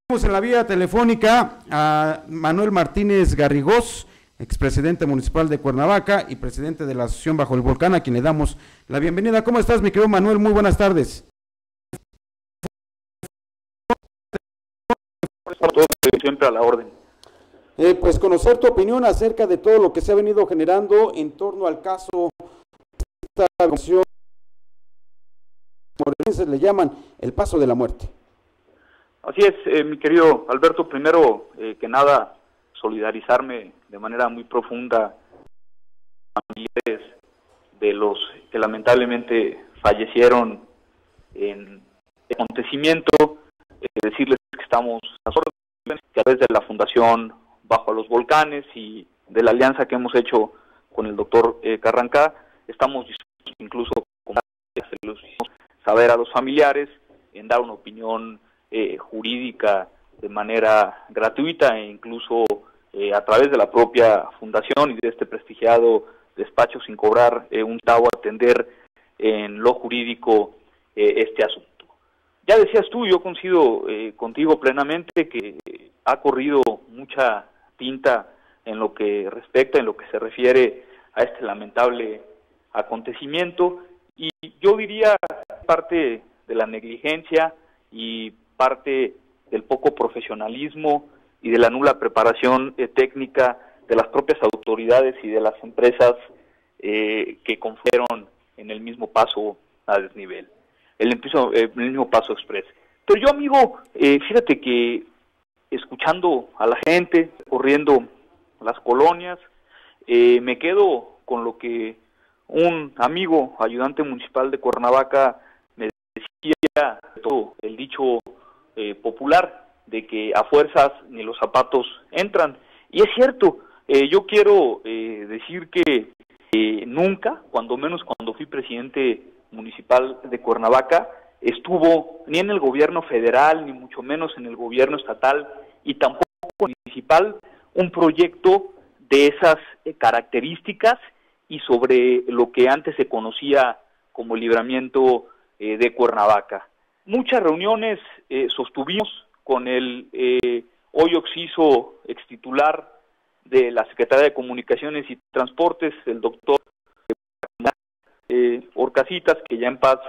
Tenemos en la vía telefónica a Manuel Martínez Garrigós, expresidente municipal de Cuernavaca y presidente de la Asociación Bajo el Volcán, a quien le damos la bienvenida. ¿Cómo estás, mi querido Manuel? Muy buenas tardes. Siempre a la orden. Pues conocer tu opinión acerca de todo lo que se ha venido generando en torno al caso de esta comisión, morelenses le llaman el paso de la muerte. Así es, mi querido Alberto, primero que nada solidarizarme de manera muy profunda con los familiares de los que lamentablemente fallecieron en el acontecimiento, decirles que estamos a las órdenes, que a través de la Fundación Bajo los Volcanes y de la alianza que hemos hecho con el doctor Carrancá, estamos dispuestos incluso a saber a los familiares, en dar una opinión jurídica de manera gratuita e incluso a través de la propia fundación y de este prestigiado despacho sin cobrar un centavo, atender en lo jurídico este asunto. Ya decías tú, yo coincido contigo plenamente que ha corrido mucha tinta en lo que respecta, en lo que se refiere a este lamentable acontecimiento, y yo diría parte de la negligencia y parte del poco profesionalismo y de la nula preparación técnica de las propias autoridades y de las empresas que confluyeron en el mismo paso a desnivel, el mismo paso express. Pero yo, amigo, fíjate que escuchando a la gente, corriendo las colonias, me quedo con lo que un amigo, ayudante municipal de Cuernavaca, me decía, todo el dicho popular de que a fuerzas ni los zapatos entran, y es cierto. Yo quiero decir que nunca, cuando menos cuando fui presidente municipal de Cuernavaca, estuvo ni en el gobierno federal, ni mucho menos en el gobierno estatal y tampoco municipal, un proyecto de esas características y sobre lo que antes se conocía como el libramiento de Cuernavaca. Muchas reuniones sostuvimos con el hoy occiso extitular de la Secretaría de Comunicaciones y Transportes, el doctor Orcasitas, que ya en paz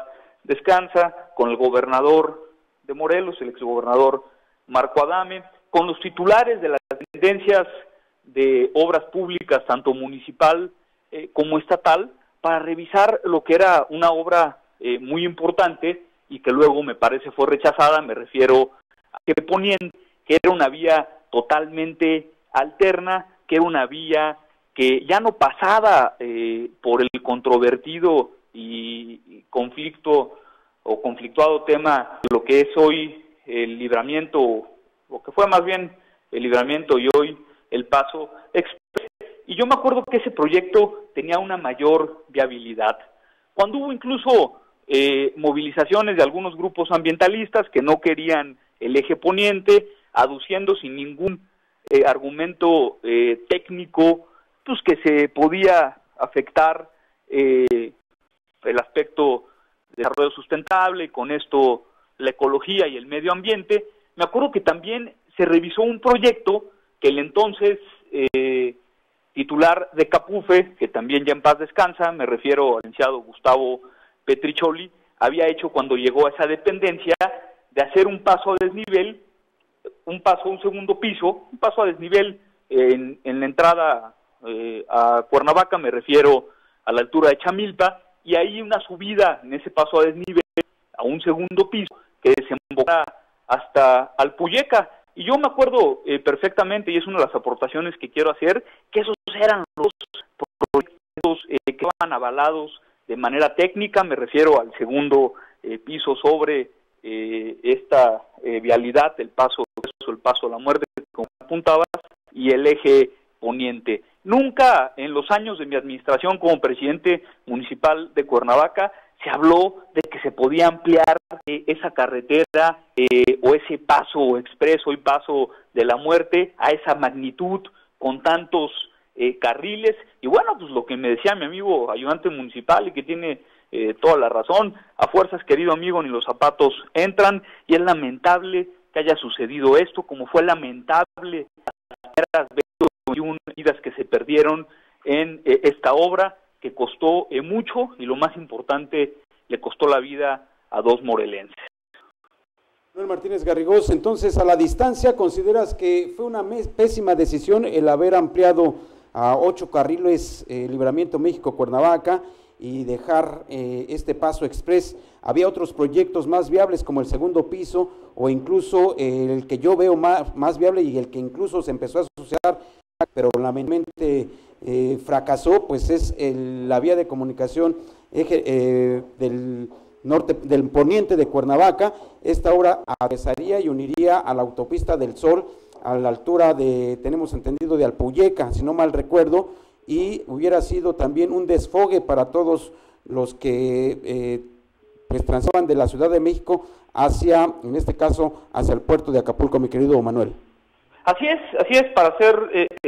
descansa, con el gobernador de Morelos, el exgobernador Marco Adame, con los titulares de las dependencias de obras públicas, tanto municipal como estatal, para revisar lo que era una obra muy importante y que luego me parece fue rechazada. Me refiero a que ponían que era una vía totalmente alterna, que era una vía que ya no pasaba por el controvertido y conflictuado tema de lo que es hoy el libramiento, lo que fue más bien el libramiento y hoy el paso express. Y yo me acuerdo que ese proyecto tenía una mayor viabilidad. Cuando hubo incluso movilizaciones de algunos grupos ambientalistas que no querían el eje poniente, aduciendo sin ningún argumento técnico, pues que se podía afectar el aspecto de desarrollo sustentable y con esto la ecología y el medio ambiente. Me acuerdo que también se revisó un proyecto que el entonces titular de Capufe, que también ya en paz descansa, me refiero al licenciado Gustavo Petricholi, había hecho cuando llegó a esa dependencia de hacer un paso a desnivel, un segundo piso, un paso a desnivel en la entrada a Cuernavaca, me refiero a la altura de Chamilpa, y ahí una subida en ese paso a desnivel a un segundo piso que desemboca hasta Alpuyeca. Y yo me acuerdo perfectamente, y es una de las aportaciones que quiero hacer, que esos eran los proyectos que estaban avalados de manera técnica. Me refiero al segundo piso sobre esta vialidad, el paso a la muerte, como apuntabas, y el eje poniente. Nunca en los años de mi administración como presidente municipal de Cuernavaca se habló de que se podía ampliar esa carretera o ese paso expreso y paso de la muerte a esa magnitud con tantos carriles. Y bueno, pues lo que me decía mi amigo ayudante municipal y que tiene toda la razón, a fuerzas, querido amigo, ni los zapatos entran, y es lamentable que haya sucedido esto, como fue lamentable las 21 vidas que se perdieron en esta obra, que costó mucho y lo más importante, le costó la vida a 2 morelenses. Manuel Martínez Garrigós, entonces a la distancia, ¿consideras que fue una pésima decisión el haber ampliado a 8 carriles Libramiento México-Cuernavaca y dejar este paso express? Había otros proyectos más viables como el segundo piso o incluso el que yo veo más viable y el que incluso se empezó a asociar, pero lamentablemente fracasó, pues es la vía de comunicación del norte, del poniente de Cuernavaca. Esta obra atravesaría y uniría a la autopista del Sol a la altura de, tenemos entendido, de Alpuyeca, si no mal recuerdo, y hubiera sido también un desfogue para todos los que pues transaban de la Ciudad de México hacia, en este caso, hacia el puerto de Acapulco, mi querido Manuel. Así es, para ser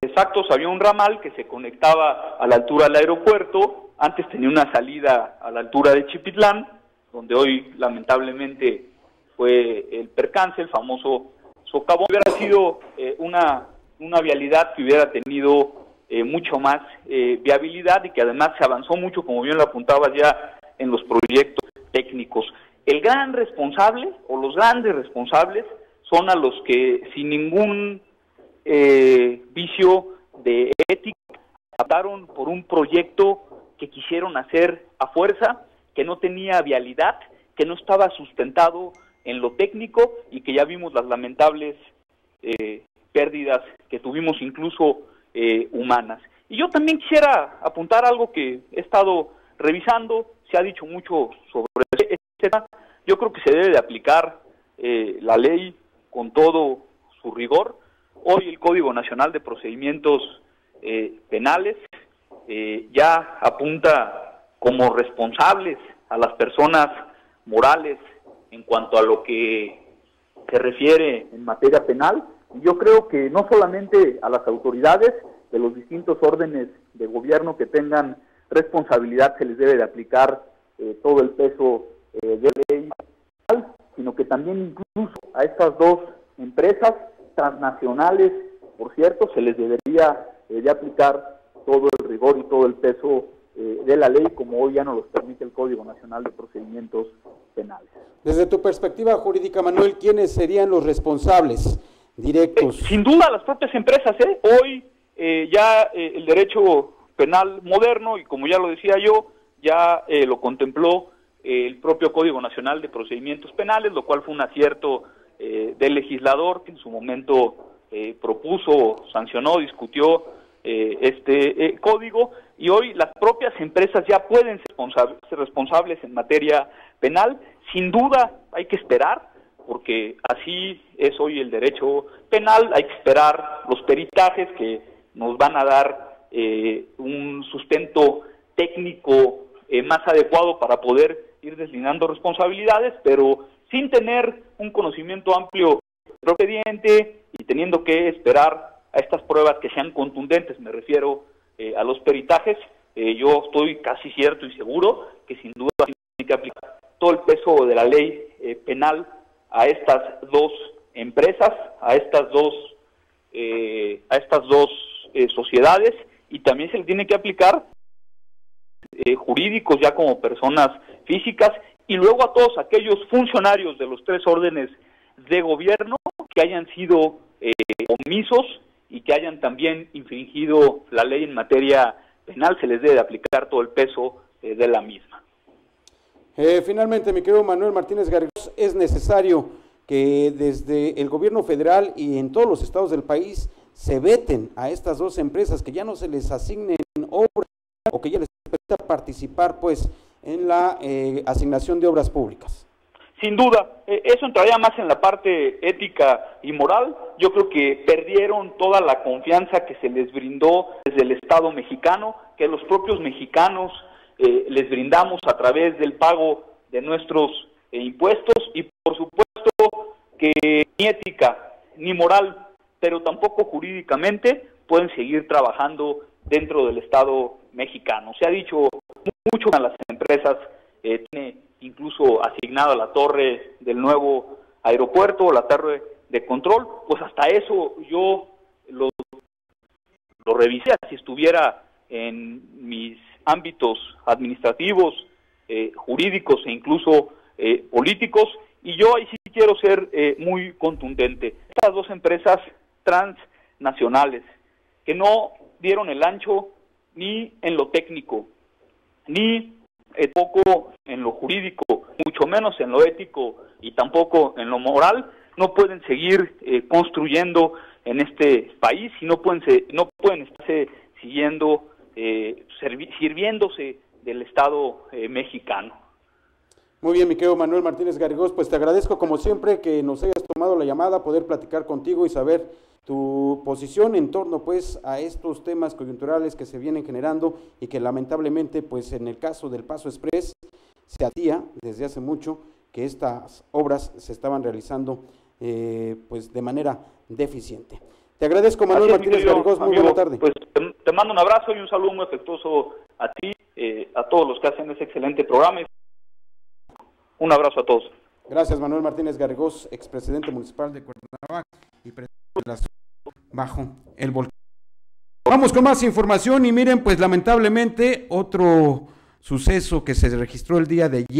exactos, había un ramal que se conectaba a la altura del aeropuerto, antes tenía una salida a la altura de Chipitlán, donde hoy lamentablemente fue el percance, el famoso socavón. Hubiera sido una vialidad que hubiera tenido mucho más viabilidad y que además se avanzó mucho, como bien lo apuntabas ya, en los proyectos técnicos. El gran responsable, o los grandes responsables, son a los que sin ningún vicio de ética optaron por un proyecto que quisieron hacer a fuerza, que no tenía vialidad, que no estaba sustentado en lo técnico y que ya vimos las lamentables pérdidas que tuvimos incluso humanas. Y yo también quisiera apuntar algo que he estado revisando, se ha dicho mucho sobre este tema. Yo creo que se debe de aplicar la ley con todo su rigor. Hoy el Código Nacional de Procedimientos Penales ya apunta como responsables a las personas morales en cuanto a lo que se refiere en materia penal. Y yo creo que no solamente a las autoridades de los distintos órdenes de gobierno que tengan responsabilidad se les debe de aplicar todo el peso de la ley, sino que también incluso a estas 2 empresas transnacionales, por cierto, se les debería de aplicar todo el rigor y todo el peso de la ley, como hoy ya no los permite el Código Nacional de Procedimientos Penales. Desde tu perspectiva jurídica, Manuel, ¿quiénes serían los responsables directos? Sin duda las propias empresas, hoy ya el derecho penal moderno, y como ya lo decía yo, ya lo contempló el propio Código Nacional de Procedimientos Penales, lo cual fue un acierto del legislador que en su momento propuso, sancionó, discutió este código, y hoy las propias empresas ya pueden ser responsables en materia penal. Sin duda hay que esperar, porque así es hoy el derecho penal, hay que esperar los peritajes que nos van a dar un sustento técnico más adecuado para poder ir deslindando responsabilidades, pero sin tener un conocimiento amplio del expediente y teniendo que esperar a estas pruebas que sean contundentes, me refiero a los peritajes. Yo estoy casi cierto y seguro que sin duda tiene que aplicar todo el peso de la ley penal a estas 2 empresas, a estas dos sociedades, y también se le tiene que aplicar jurídicos ya como personas físicas, y luego a todos aquellos funcionarios de los 3 órdenes de gobierno que hayan sido omisos y que hayan también infringido la ley en materia penal, se les debe aplicar todo el peso de la misma. Finalmente, mi querido Manuel Martínez Garrigós, es necesario que desde el gobierno federal y en todos los estados del país se veten a estas 2 empresas, que ya no se les asignen obras o que ya les permita participar pues en la asignación de obras públicas. Sin duda, eso entraría más en la parte ética y moral. Yo creo que perdieron toda la confianza que se les brindó desde el Estado mexicano, que los propios mexicanos les brindamos a través del pago de nuestros impuestos, y por supuesto que ni ética ni moral, pero tampoco jurídicamente pueden seguir trabajando dentro del Estado mexicano. Se ha dicho mucho a las empresas, tiene incluso asignado la torre del nuevo aeropuerto, la torre de control, pues hasta eso yo lo revisé, si estuviera en mis ámbitos administrativos, jurídicos e incluso políticos, y yo ahí sí quiero ser muy contundente. Estas dos empresas transnacionales que no dieron el ancho ni en lo técnico, ni poco en lo jurídico, mucho menos en lo ético y tampoco en lo moral, no pueden seguir construyendo en este país y no pueden estarse siguiendo, sirviéndose del Estado mexicano. Muy bien, mi querido Manuel Martínez Garrigós, pues te agradezco como siempre que nos hayas tomado la llamada, poder platicar contigo y saber tu posición en torno pues a estos temas coyunturales que se vienen generando y que lamentablemente pues en el caso del Paso Express se hacía desde hace mucho que estas obras se estaban realizando pues de manera deficiente. Te agradezco, Manuel Martínez Garrigós, muy buena tarde. Pues te mando un abrazo y un saludo muy afectuoso a ti, a todos los que hacen ese excelente programa. Un abrazo a todos. Gracias, Manuel Martínez Garrigós, expresidente municipal de Cuernavaca y presidente de la asociación Bajo el Volcán. Vamos con más información y miren, pues lamentablemente otro suceso que se registró el día de ayer